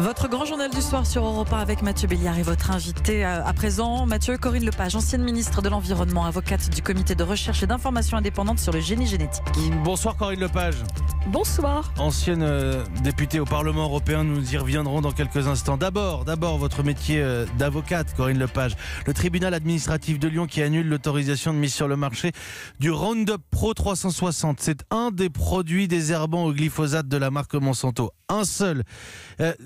Votre grand journal du soir sur Europe 1 avec Mathieu Béliard et votre invité à présent, Mathieu, Corinne Lepage, ancienne ministre de l'Environnement, avocate du comité de recherche et d'information indépendante sur le génie génétique. Bonsoir Corinne Lepage. Bonsoir. Ancienne députée au Parlement européen, nous y reviendrons dans quelques instants. D'abord votre métier d'avocate, Corinne Lepage. Le tribunal administratif de Lyon qui annule l'autorisation de mise sur le marché du Roundup Pro 360. C'est un des produits désherbants au glyphosate de la marque Monsanto. Un seul.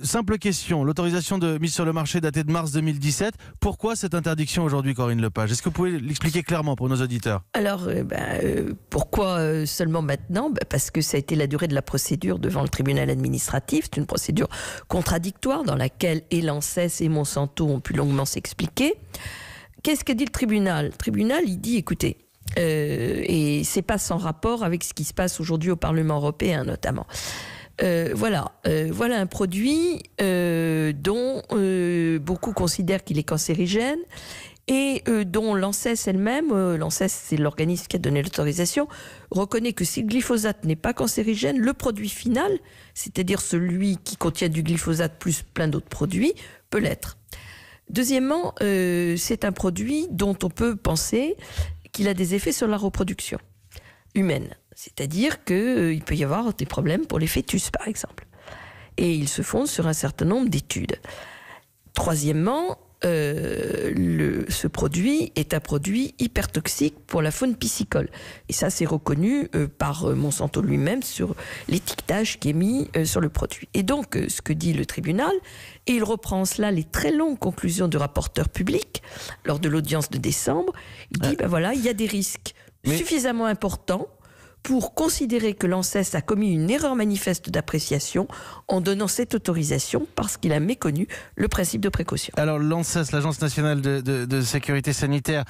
Simple question, l'autorisation de mise sur le marché datée de mars 2017. Pourquoi cette interdiction aujourd'hui, Corinne Lepage? Est-ce que vous pouvez l'expliquer clairement pour nos auditeurs? Alors, pourquoi seulement maintenant? Parce que ça a été la durée de la procédure devant le tribunal administratif. C'est une procédure contradictoire dans laquelle et l'ANSES et Monsanto ont pu longuement s'expliquer. Qu'est-ce que dit le tribunal? Le tribunal, il dit, écoutez, et c'est pas sans rapport avec ce qui se passe aujourd'hui au Parlement européen notamment. Voilà un produit dont beaucoup considèrent qu'il est cancérigène et dont l'ANSES elle-même, l'ANSES c'est l'organisme qui a donné l'autorisation, reconnaît que si le glyphosate n'est pas cancérigène, le produit final, c'est-à-dire celui qui contient du glyphosate plus plein d'autres produits, peut l'être. Deuxièmement, c'est un produit dont on peut penser qu'il a des effets sur la reproduction humaine. C'est-à-dire qu'il peut y avoir des problèmes pour les fœtus, par exemple. Et ils se fondent sur un certain nombre d'études. Troisièmement, ce produit est un produit hyper toxique pour la faune piscicole. Et ça, c'est reconnu par Monsanto lui-même sur l'étiquetage qui est mis sur le produit. Et donc, ce que dit le tribunal, et il reprend cela les très longues conclusions du rapporteur public lors de l'audience de décembre, il dit, voilà, il y a des risques suffisamment importants pour considérer que l'ANSES a commis une erreur manifeste d'appréciation en donnant cette autorisation parce qu'il a méconnu le principe de précaution. Alors l'ANSES, l'Agence nationale de sécurité sanitaire,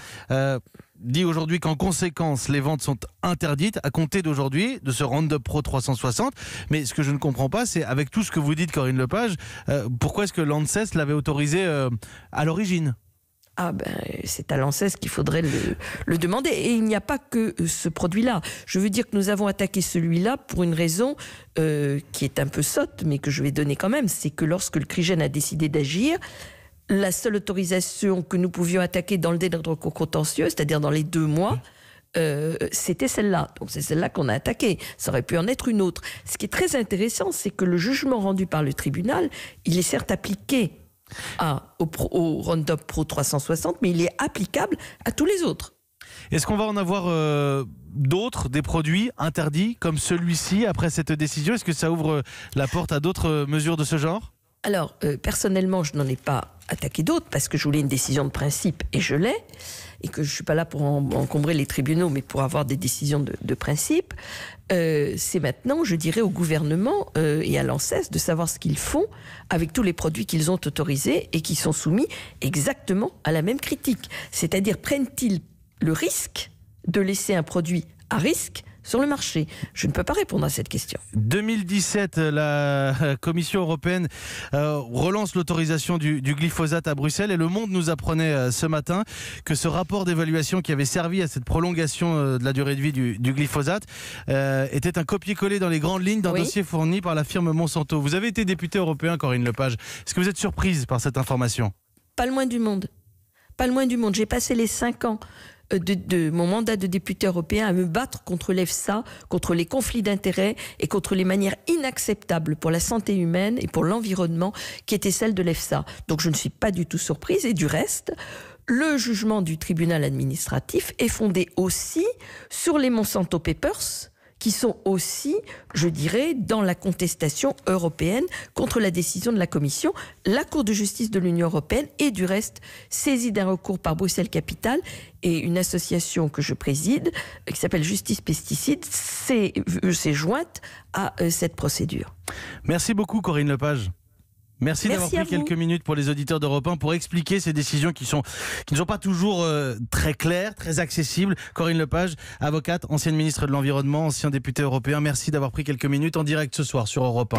dit aujourd'hui qu'en conséquence, les ventes sont interdites à compter d'aujourd'hui, de ce Roundup Pro 360. Mais ce que je ne comprends pas, c'est avec tout ce que vous dites, Corinne Lepage, pourquoi est-ce que l'ANSES l'avait autorisé à l'origine ? C'est à l'ANSES qu'il faudrait le demander. Et il n'y a pas que ce produit-là. Je veux dire que nous avons attaqué celui-là pour une raison qui est un peu sotte, mais que je vais donner quand même. C'est que lorsque le CRIGEN a décidé d'agir, la seule autorisation que nous pouvions attaquer dans le délai de recours contentieux, c'est-à-dire dans les 2 mois, c'était celle-là. Donc c'est celle-là qu'on a attaquée. Ça aurait pu en être une autre. Ce qui est très intéressant, c'est que le jugement rendu par le tribunal, il est certes appliqué au Roundup Pro 360, mais il est applicable à tous les autres. Est-ce qu'on va en avoir d'autres, des produits interdits comme celui-ci après cette décision? Est-ce que ça ouvre la porte à d'autres mesures de ce genre? Alors, personnellement, je n'en ai pas attaqué d'autres parce que je voulais une décision de principe et je l'ai, et que je ne suis pas là pour encombrer les tribunaux, mais pour avoir des décisions de principe. C'est maintenant, je dirais, au gouvernement et à l'ANSES de savoir ce qu'ils font avec tous les produits qu'ils ont autorisés et qui sont soumis exactement à la même critique. C'est-à-dire, prennent-ils le risque de laisser un produit à risque sur le marché? Je ne peux pas répondre à cette question. 2017, la Commission européenne relance l'autorisation du glyphosate à Bruxelles et Le Monde nous apprenait ce matin que ce rapport d'évaluation qui avait servi à cette prolongation de la durée de vie du glyphosate était un copier-coller dans les grandes lignes d'un dossier fourni par la firme Monsanto. Vous avez été député européen, Corinne Lepage. Est-ce que vous êtes surprise par cette information? Pas le moins du monde. Pas le moins du monde. J'ai passé les 5 ans de mon mandat de député européen à me battre contre l'EFSA, contre les conflits d'intérêts et contre les manières inacceptables pour la santé humaine et pour l'environnement qui étaient celles de l'EFSA. Donc je ne suis pas du tout surprise. Et du reste, le jugement du tribunal administratif est fondé aussi sur les Monsanto Papers, qui sont aussi, je dirais, dans la contestation européenne contre la décision de la Commission. La Cour de justice de l'Union européenne est du reste saisie d'un recours par Bruxelles Capitale, et une association que je préside, qui s'appelle Justice Pesticides, s'est jointe à cette procédure. Merci beaucoup, Corinne Lepage. Merci d'avoir pris quelques minutes pour les auditeurs d'Europe 1 pour expliquer ces décisions qui ne sont pas toujours très claires, très accessibles. Corinne Lepage, avocate, ancienne ministre de l'Environnement, ancien député européen. Merci d'avoir pris quelques minutes en direct ce soir sur Europe 1.